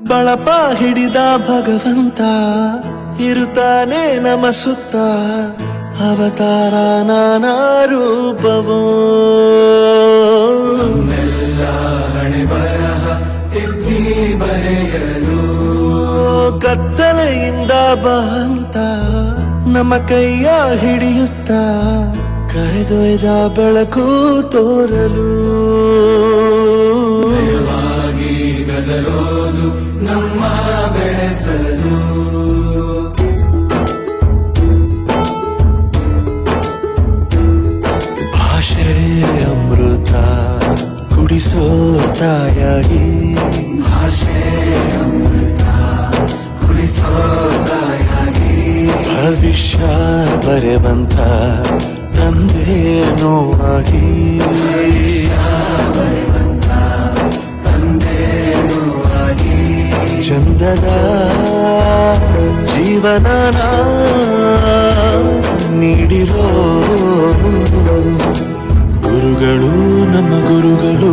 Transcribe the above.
ಬಳಪ ಹಿಡಿದ ಭಗವಂತ ಇರುತ್ತಾನೆ ನಮ ಸುತ್ತ ಅವತಾರ ನಾನಾ ರೂಪವೋ ನಮ್ಮೆಲ್ಲ ಹಣೆ ಬರಹ ತಿದ್ದಿ ಬರೆಯಲು ಕತ್ತಲೆಯಿಂದ ಬಂತ ನಮ್ಮ ಕೈಯ ಹಿಡಿಯುತ್ತ ಕರೆದೊಯ್ದ ಬೆಳಕು ತೋರಲು ಭಯವಾಗಿ ಗದರೋದು ನಮ್ಮ ಬೆಳೆಸಲು ಭಾಷೆ ಅಮೃತ ಕುಡಿಸೋ ತಾಯಾಗಿ ಭಾಷೆ ಅಮೃತ ಕುಡಿಸೋ ತಾಯಾಗಿ ಭವಿಷ್ಯ ಬರೆವಂತ ತಂದೇನೋ ಆಗಿ ತಂದೇನೂ ಆಗಿ ಚಂದದ ಜೀವನನ ನೀಡಿರೋ ಗುರುಗಳು ನಮ್ಮ ಗುರುಗಳು